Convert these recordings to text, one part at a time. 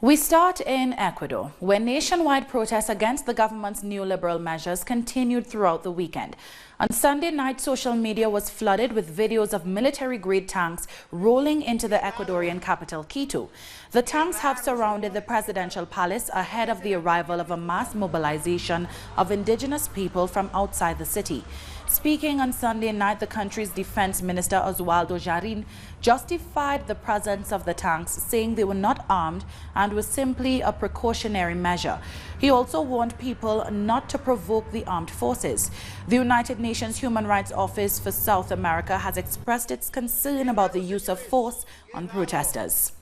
We start in Ecuador, where nationwide protests against the government's neoliberal measures continued throughout the weekend. On Sunday night, social media was flooded with videos of military-grade tanks rolling into the Ecuadorian capital, Quito. The tanks have surrounded the presidential palace ahead of the arrival of a mass mobilization of indigenous people from outside the city. Speaking on Sunday night, the country's defense minister, Oswaldo Jarin, justified the presence of the tanks, saying they were not armed and was simply a precautionary measure. He also warned people not to provoke the armed forces. The United Nations Human Rights Office for South America has expressed its concern about the use of force on protesters.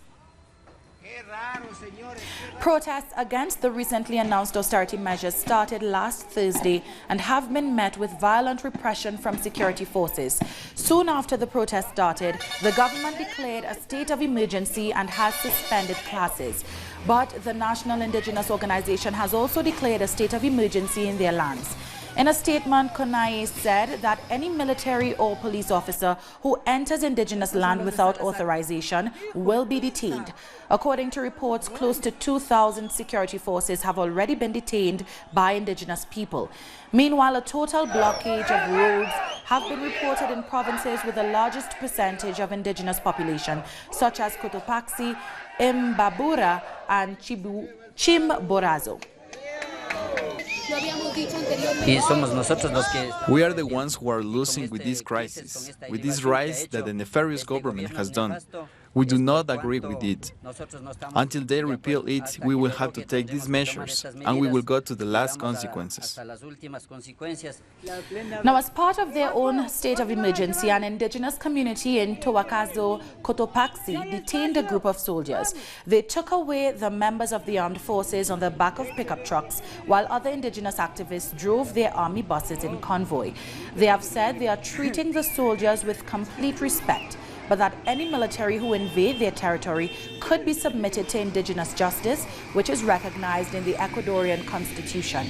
Protests against the recently announced austerity measures started last Thursday and have been met with violent repression from security forces. Soon after the protest started, the government declared a state of emergency and has suspended classes. But the National Indigenous Organization has also declared a state of emergency in their lands. In a statement, CONAIE said that any military or police officer who enters indigenous land without authorization will be detained. According to reports, close to 2,000 security forces have already been detained by indigenous people. Meanwhile, a total blockade of roads have been reported in provinces with the largest percentage of indigenous population, such as Cotopaxi, Imbabura, and Chimborazo. We are the ones who are losing with this crisis, with this rise that the nefarious government has done. We do not agree with it. Until they repeal it, we will have to take these measures, and we will go to the last consequences. Now, as part of their own state of emergency, an indigenous community in Towacazo, Cotopaxi, detained a group of soldiers. They took away the members of the armed forces on the back of pickup trucks, while other indigenous activists drove their army buses in convoy. They have said they are treating the soldiers with complete respect, but that any military who invade their territory could be submitted to indigenous justice, which is recognized in the Ecuadorian constitution.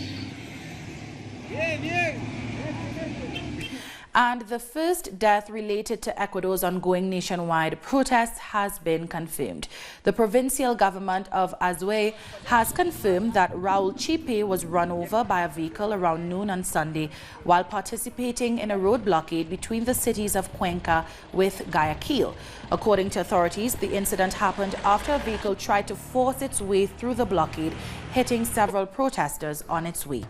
And the first death related to Ecuador's ongoing nationwide protests has been confirmed. The provincial government of Azuay has confirmed that Raul Chipe was run over by a vehicle around noon on Sunday while participating in a road blockade between the cities of Cuenca with Guayaquil. According to authorities, the incident happened after a vehicle tried to force its way through the blockade, hitting several protesters on its way.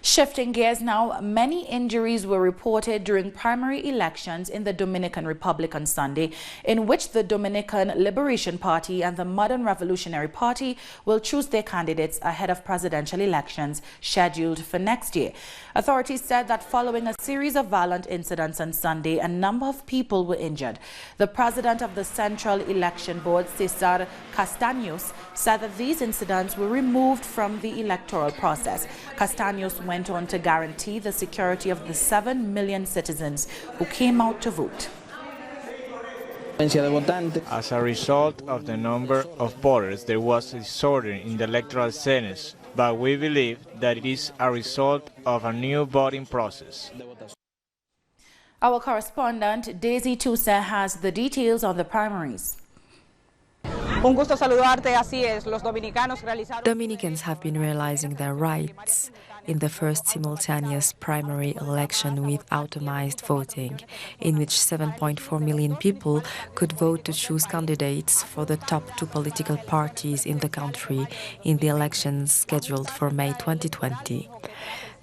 Shifting gears now, many injuries were reported during primary elections in the Dominican Republic on Sunday, in which the Dominican Liberation Party and the Modern Revolutionary Party will choose their candidates ahead of presidential elections scheduled for next year. Authorities said that following a series of violent incidents on Sunday, a number of people were injured. The president of the Central Election Board, Cesar Castaños, said that these incidents were removed from the electoral process. Castaños went on to guarantee the security of the 7 million citizens who came out to vote. As a result of the number of voters, there was a disorder in the electoral census, but we believe that it is a result of a new voting process. Our correspondent, Daisy Tusa, has the details on the primaries. Dominicans have been realizing their rights in the first simultaneous primary election with automized voting, in which 7.4 million people could vote to choose candidates for the top two political parties in the country in the elections scheduled for May 2020.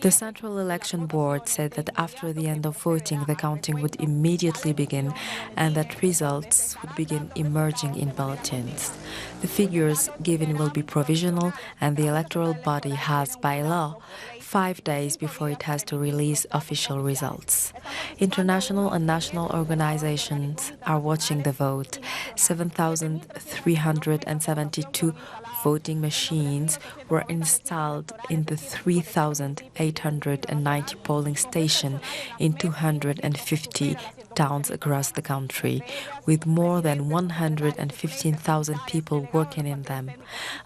The Central Election Board said that after the end of voting, the counting would immediately begin and that results would begin emerging in bulletins. The figures given will be provisional, and the electoral body has, by law, 5 days before it has to release official results. International and national organizations are watching the vote. 7,372 voting machines were installed in the 3,890 polling stations in 250 towns across the country, with more than 115,000 people working in them.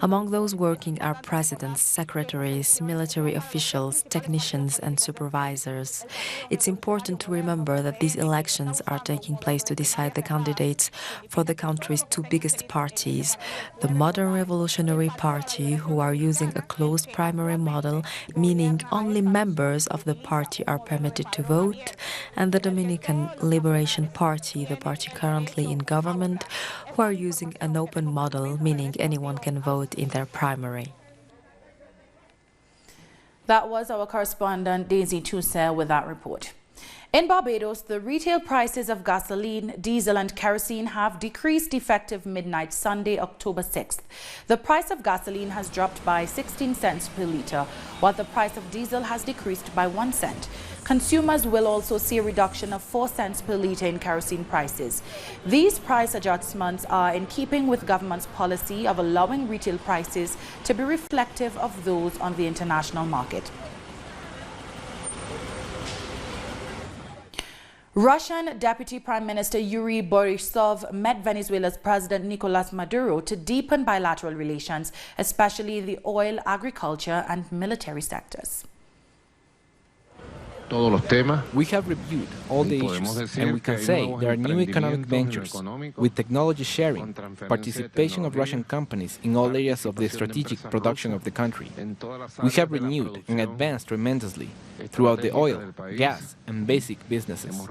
Among those working are presidents, secretaries, military officials, technicians and supervisors. It's important to remember that these elections are taking place to decide the candidates for the country's two biggest parties, the Modern Revolutionary Party, who are using a closed primary model, meaning only members of the party are permitted to vote, and the Dominican Liberation Party, the party currently in government, who are using an open model, meaning anyone can vote in their primary. That was our correspondent Daisy Toussaint with that report. In Barbados, the retail prices of gasoline, diesel and kerosene have decreased effective midnight Sunday, October 6th. The price of gasoline has dropped by 16 cents per litre, while the price of diesel has decreased by 1 cent. Consumers will also see a reduction of 4 cents per litre in kerosene prices. These price adjustments are in keeping with government's policy of allowing retail prices to be reflective of those on the international market. Russian Deputy Prime Minister Yuri Borisov met Venezuela's President Nicolas Maduro to deepen bilateral relations, especially in the oil, agriculture and military sectors. We have reviewed all the issues, and we can say there are new economic ventures with technology sharing, participation of Russian companies in all areas of the strategic production of the country. We have renewed and advanced tremendously throughout the oil, gas, and basic businesses.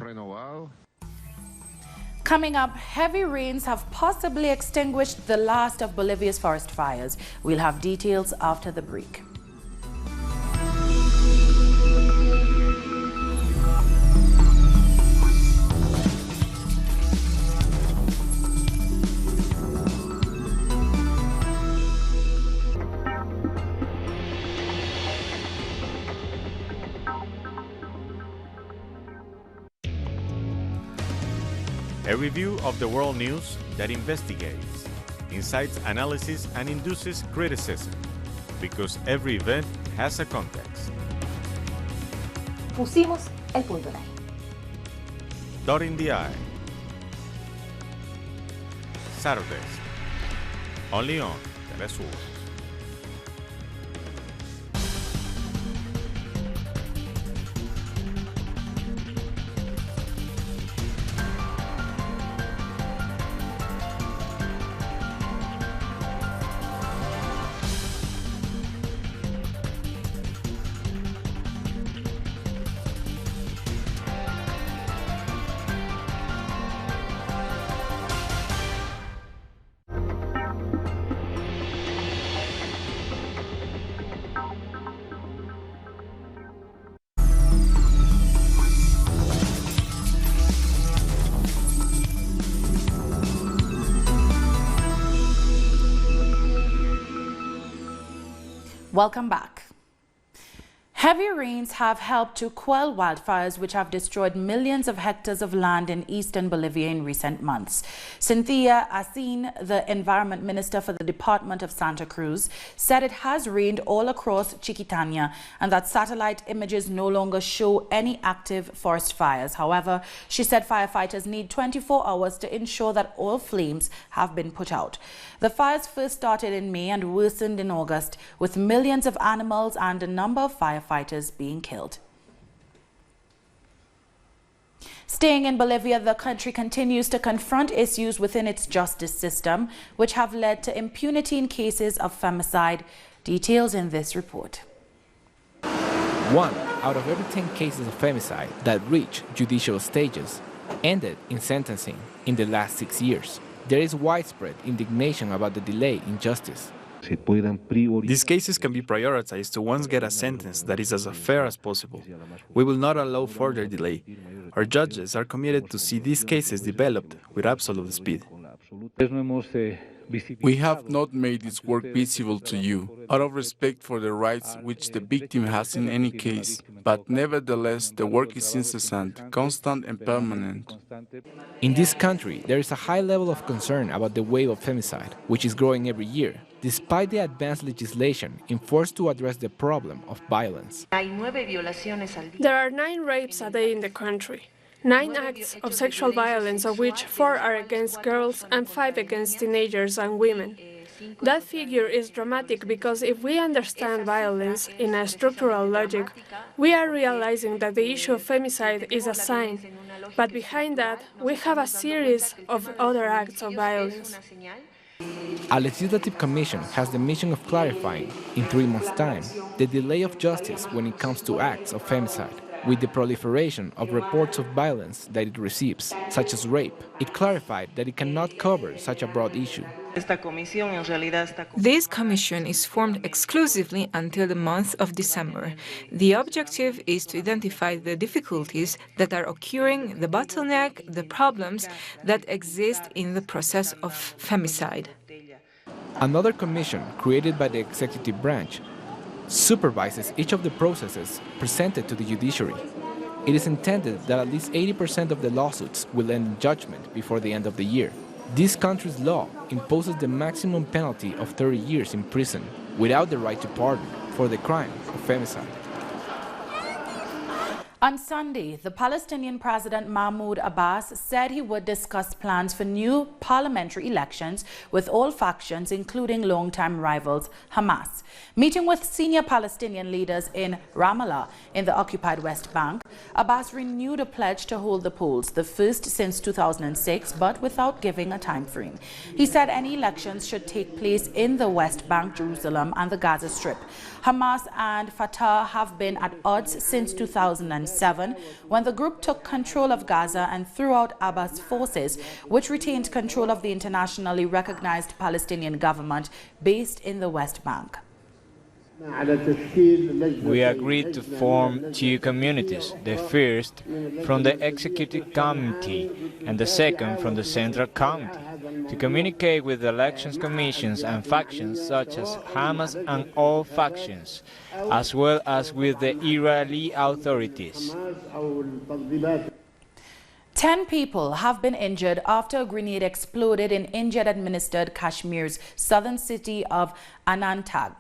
Coming up, heavy rains have possibly extinguished the last of Bolivia's forest fires. We'll have details after the break. A review of the world news that investigates, incites analysis and induces criticism, because every event has a context. Pusimos el punto en I. Dot in the eye. Saturdays, only on Telesur. Welcome back. Heavy rains have helped to quell wildfires which have destroyed millions of hectares of land in eastern Bolivia in recent months. Cynthia Asin, the Environment Minister for the Department of Santa Cruz, said it has rained all across Chiquitania and that satellite images no longer show any active forest fires. However, she said firefighters need 24 hours to ensure that all flames have been put out. The fires first started in May and worsened in August, with millions of animals and a number of firefighters being killed. Staying in Bolivia, the country continues to confront issues within its justice system, which have led to impunity in cases of femicide. Details in this report. 1 out of every 10 cases of femicide that reach judicial stages ended in sentencing in the last 6 years. There is widespread indignation about the delay in justice. These cases can be prioritized to once get a sentence that is as fair as possible. We will not allow further delay. Our judges are committed to see these cases developed with absolute speed. We have not made this work visible to you, out of respect for the rights which the victim has in any case, but nevertheless the work is incessant, constant and permanent. In this country, there is a high level of concern about the wave of femicide, which is growing every year, despite the advanced legislation enforced to address the problem of violence. There are 9 rapes a day in the country. 9 acts of sexual violence, of which 4 are against girls and 5 against teenagers and women. That figure is dramatic because if we understand violence in a structural logic, we are realizing that the issue of femicide is a sign, but behind that, we have a series of other acts of violence. A legislative commission has the mission of clarifying, in 3 months' time, the delay of justice when it comes to acts of femicide. With the proliferation of reports of violence that it receives, such as rape, it clarified that it cannot cover such a broad issue. This commission is formed exclusively until the month of December. The objective is to identify the difficulties that are occurring, the bottleneck, the problems that exist in the process of femicide. Another commission, created by the executive branch, supervises each of the processes presented to the judiciary. It is intended that at least 80% of the lawsuits will end in judgment before the end of the year. This country's law imposes the maximum penalty of 30 years in prison without the right to pardon for the crime of femicide. On Sunday, the Palestinian President Mahmoud Abbas said he would discuss plans for new parliamentary elections with all factions, including longtime rivals Hamas. Meeting with senior Palestinian leaders in Ramallah in the occupied West Bank, Abbas renewed a pledge to hold the polls, the first since 2006, but without giving a time frame. He said any elections should take place in the West Bank, Jerusalem, and the Gaza Strip. Hamas and Fatah have been at odds since 2007, when the group took control of Gaza and threw out Abbas' forces, which retained control of the internationally recognized Palestinian government based in the West Bank. We agreed to form 2 communities, the first from the executive committee and the second from the central committee, to communicate with the elections commissions and factions such as Hamas and all factions, as well as with the Israeli authorities. 10 people have been injured after a grenade exploded in Indian-administered Kashmir's southern city of Anantnag.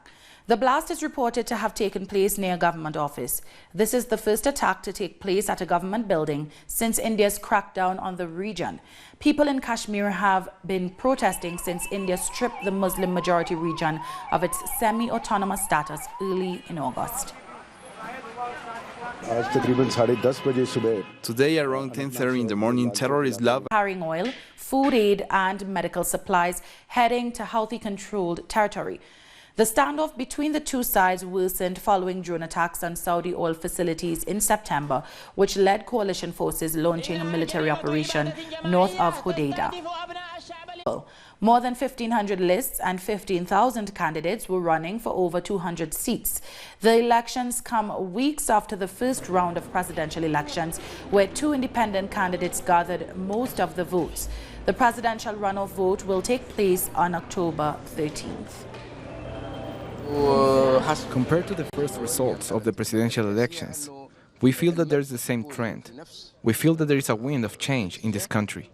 The blast is reported to have taken place near a government office. This is the first attack to take place at a government building since India's crackdown on the region. People in Kashmir have been protesting since India stripped the Muslim-majority region of its semi-autonomous status early in August. Today, around 10:30 in the morning, terrorist lava Carrying oil, food aid and medical supplies heading to Houthi-controlled territory. The standoff between the two sides worsened following drone attacks on Saudi oil facilities in September, which led coalition forces launching a military operation north of Hodeidah. More than 1,500 lists and 15,000 candidates were running for over 200 seats. The elections come weeks after the first round of presidential elections, where 2 independent candidates gathered most of the votes. The presidential runoff vote will take place on October 13th. Compared to the first results of the presidential elections, we feel that there is the same trend. We feel that there is a wind of change in this country.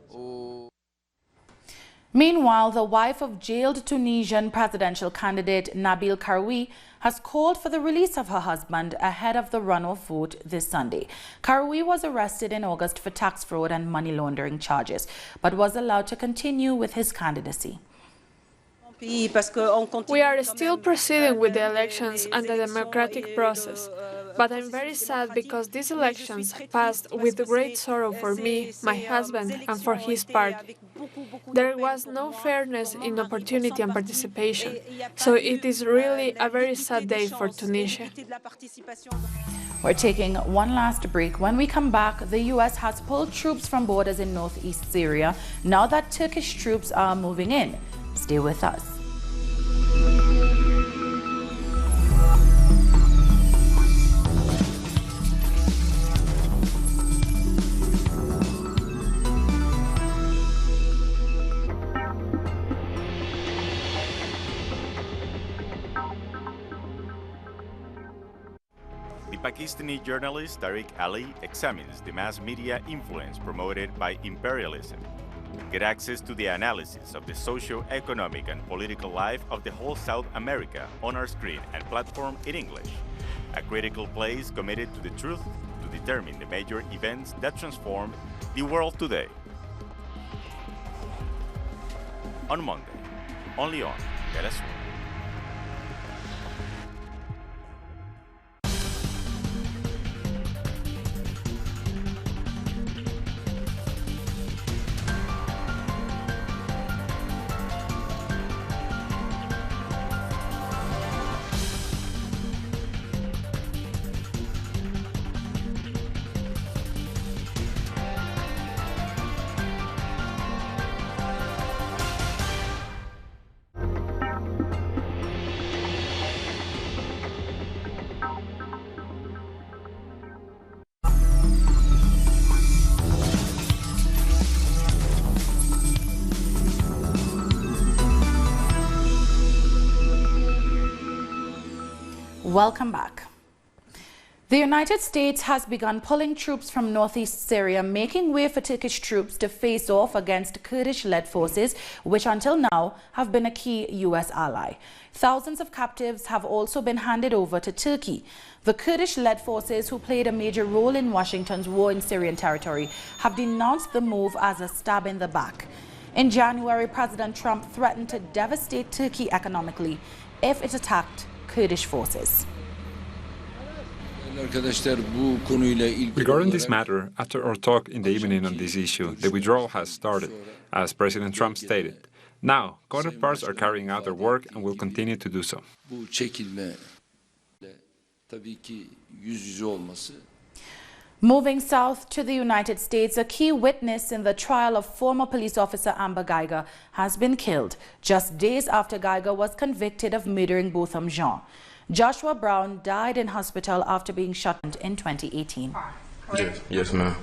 Meanwhile, the wife of jailed Tunisian presidential candidate Nabil Karoui has called for the release of her husband ahead of the runoff vote this Sunday. Karoui was arrested in August for tax fraud and money laundering charges, but was allowed to continue with his candidacy. We are still proceeding with the elections and the democratic process, but I'm very sad because these elections passed with great sorrow for me, my husband, and for his party. There was no fairness in opportunity and participation, so it is really a very sad day for Tunisia. We're taking one last break. When we come back, the U.S. has pulled troops from borders in northeast Syria now that Turkish troops are moving in. Stay with us. The Pakistani journalist Tariq Ali examines the mass media influence promoted by imperialism. Get access to the analysis of the socio-economic and political life of the whole South America on our screen and platform in English. A critical place committed to the truth, to to determine the major events that transformed the world today. On Monday, only on FtS. Welcome back. The United States has begun pulling troops from northeast Syria, making way for Turkish troops to face off against Kurdish-led forces, which until now have been a key U.S. ally. Thousands of captives have also been handed over to Turkey. The Kurdish-led forces, who played a major role in Washington's war in Syrian territory, have denounced the move as a stab in the back. In January, President Trump threatened to devastate Turkey economically if it attacked Kurdish forces. Regarding this matter, after our talk in the evening on this issue, the withdrawal has started, as President Trump stated. Now, counterparts are carrying out their work and will continue to do so. Moving south to the United States, a key witness in the trial of former police officer Amber Geiger has been killed just days after Geiger was convicted of murdering Botham Jean. Joshua Brown died in hospital after being shot in 2018. Yes, ma'am.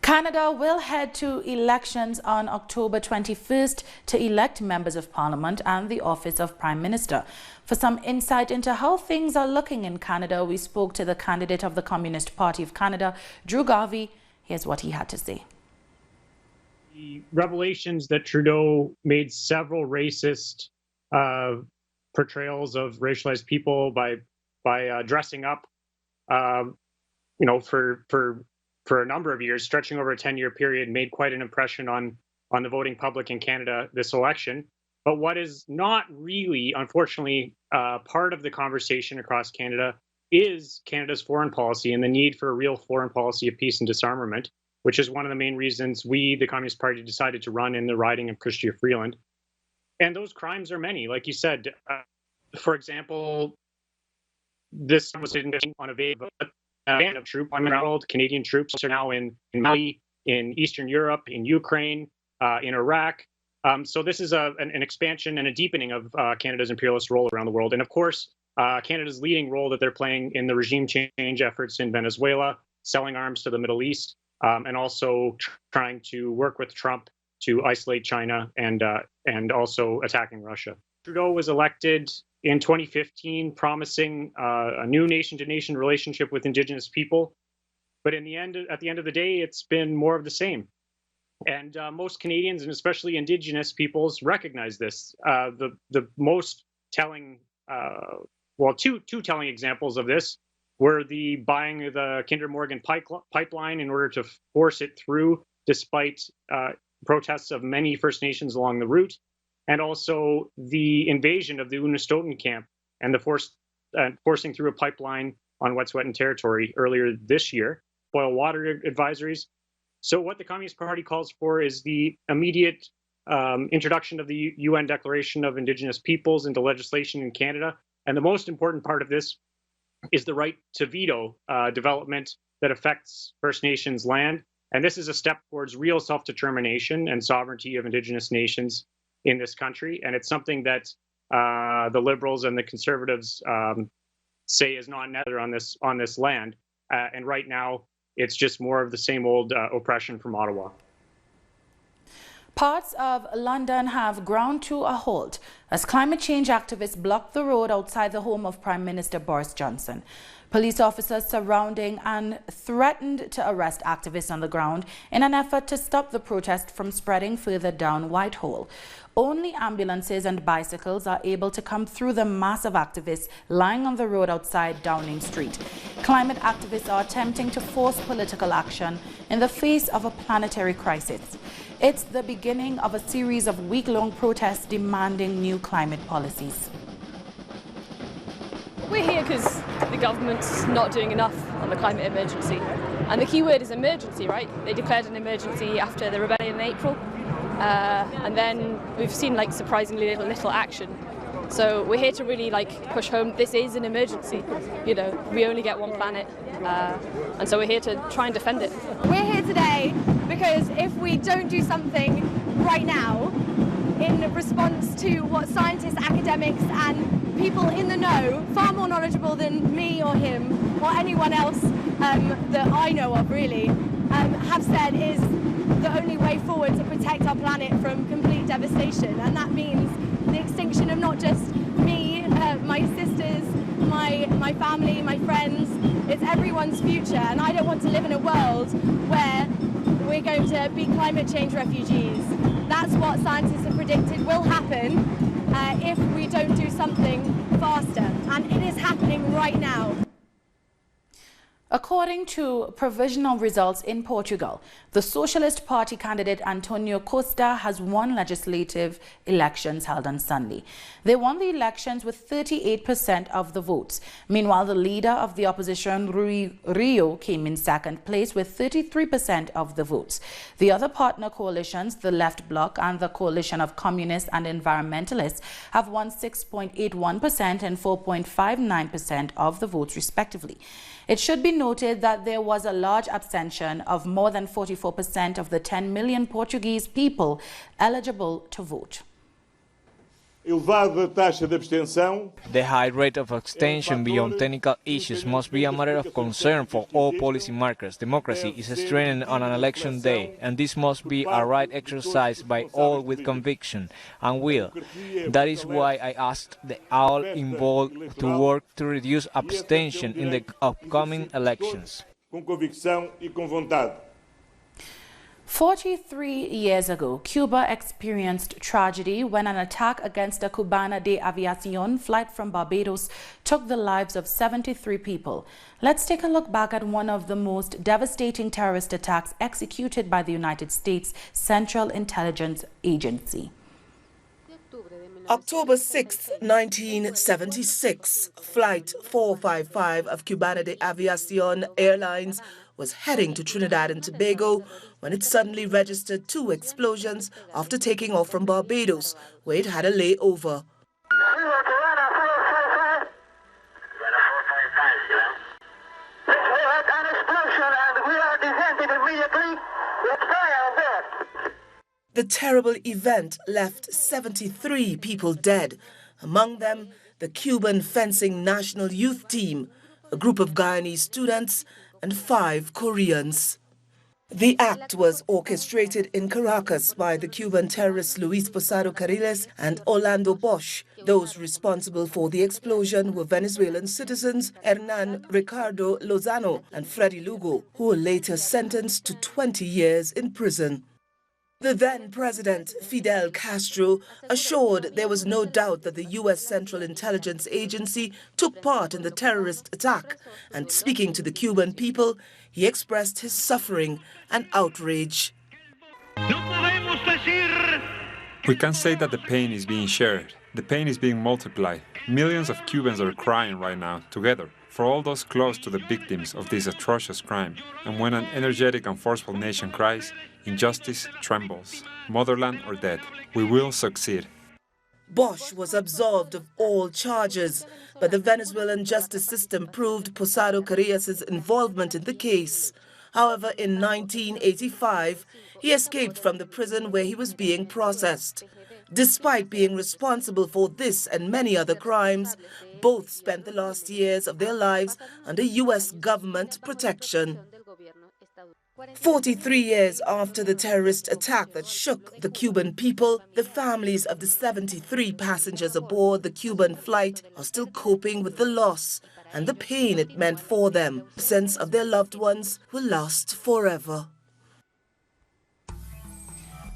Canada will head to elections on October 21st to elect members of parliament and the office of Prime Minister. For some insight into how things are looking in Canada, we spoke to the candidate of the Communist Party of Canada, Drew Garvey. Here's what he had to say. The revelations that Trudeau made several racist portrayals of racialized people by dressing up, for a number of years, stretching over a 10-year period, made quite an impression on the voting public in Canada this election. But what is not really, unfortunately, part of the conversation across Canada is Canada's foreign policy and the need for a real foreign policy of peace and disarmament, which is one of the main reasons we, the Communist Party, decided to run in the riding of Chrystia Freeland. And those crimes are many, like you said. For example, this was on a vague band of troops. Canadian troops are now in Mali, in Eastern Europe, in Ukraine, in Iraq. So this is an expansion and a deepening of Canada's imperialist role around the world. And of course, Canada's leading role that they're playing in the regime change efforts in Venezuela, selling arms to the Middle East, and also trying to work with Trump to isolate China and also attacking Russia. Trudeau was elected in 2015, promising a new nation-to-nation relationship with Indigenous people. But at the end of the day, it's been more of the same. And most Canadians, and especially Indigenous peoples, recognize this. The most telling, two telling examples of this were the buying of the Kinder Morgan pipeline in order to force it through, despite protests of many First Nations along the route, and also the invasion of the Unistoten camp and the forcing through a pipeline on Wet'suwet'en territory earlier this year, boil water advisories. So what the Communist Party calls for is the immediate introduction of the UN Declaration of Indigenous Peoples into legislation in Canada. And the most important part of this is the right to veto development that affects First Nations land. And this is a step towards real self-determination and sovereignty of Indigenous nations in this country. And it's something that the Liberals and the Conservatives say is not necessary on this land. And right now, it's just more of the same old oppression from Ottawa. Parts of London have ground to a halt as climate change activists block the road outside the home of Prime Minister Boris Johnson. Police officers surrounding and threatened to arrest activists on the ground in an effort to stop the protest from spreading further down Whitehall. Only ambulances and bicycles are able to come through the mass of activists lying on the road outside Downing Street. Climate activists are attempting to force political action in the face of a planetary crisis. It's the beginning of a series of week-long protests demanding new climate policies. We're here because the government's not doing enough on the climate emergency. And the key word is emergency, right? They declared an emergency after the rebellion in April. And then we've seen surprisingly little action. So we're here to really push home this is an emergency. You know, we only get one planet. And so we're here to try and defend it. We're here today because if we don't do something right now in response to what scientists, academics and people in the know, far more knowledgeable than me or him or anyone else that I know of really, have said is the only way forward to protect our planet from complete devastation. And that means the extinction of not just me, my sisters, my family, my friends. It's everyone's future. And I don't want to live in a world where we're going to be climate change refugees. That's what scientists have predicted will happen if we don't do something faster. And it is happening right now. According to provisional results in Portugal, the Socialist Party candidate Antonio Costa has won legislative elections held on Sunday. They won the elections with 38% of the votes. Meanwhile, the leader of the opposition, Rio, came in second place with 33% of the votes. The other partner coalitions, the Left Bloc and the Coalition of Communists and Environmentalists, have won 6.81% and 4.59% of the votes respectively. It should be noted that there was a large abstention of more than 44% of the 10 million Portuguese people eligible to vote. The high rate of abstention beyond technical issues must be a matter of concern for all policy makers. Democracy is strengthened on an election day, and this must be a right exercised by all with conviction and will. That is why I asked all involved to work to reduce abstention in the upcoming elections. 43 years ago, Cuba experienced tragedy when an attack against a Cubana de Aviación flight from Barbados took the lives of 73 people. Let's take a look back at one of the most devastating terrorist attacks executed by the United States Central Intelligence Agency. October 6, 1976, Flight 455 of Cubana de Aviación Airlines was heading to Trinidad and Tobago when it suddenly registered 2 explosions after taking off from Barbados, where it had a layover. The terrible event left 73 people dead, among them the Cuban fencing national youth team, a group of Guyanese students, and 5 Koreans. The act was orchestrated in Caracas by the Cuban terrorists Luis Posado Carriles and Orlando Bosch. Those responsible for the explosion were Venezuelan citizens Hernan Ricardo Lozano and Freddy Lugo, who were later sentenced to 20 years in prison. The then-President Fidel Castro assured there was no doubt that the U.S. Central Intelligence Agency took part in the terrorist attack, and speaking to the Cuban people, he expressed his suffering and outrage. We can say that the pain is being shared. The pain is being multiplied. Millions of Cubans are crying right now, together, for all those close to the victims of this atrocious crime. And when an energetic and forceful nation cries, injustice trembles. Motherland or dead, we will succeed. Bosch was absolved of all charges, but the Venezuelan justice system proved Posado Carrilles' involvement in the case. However, in 1985, he escaped from the prison where he was being processed. Despite being responsible for this and many other crimes, both spent the last years of their lives under U.S. government protection. 43 years after the terrorist attack that shook the Cuban people, the families of the 73 passengers aboard the Cuban flight are still coping with the loss and the pain it meant for them, the sense of their loved ones will last forever.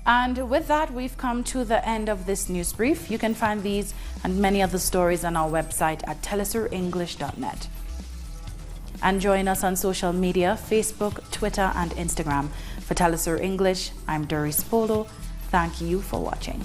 And with that, we've come to the end of this news brief. You can find these and many other stories on our website at telesurenglish.net. and join us on social media, Facebook, Twitter and Instagram. For Telesur English, I'm Doris Polo. Thank you for watching.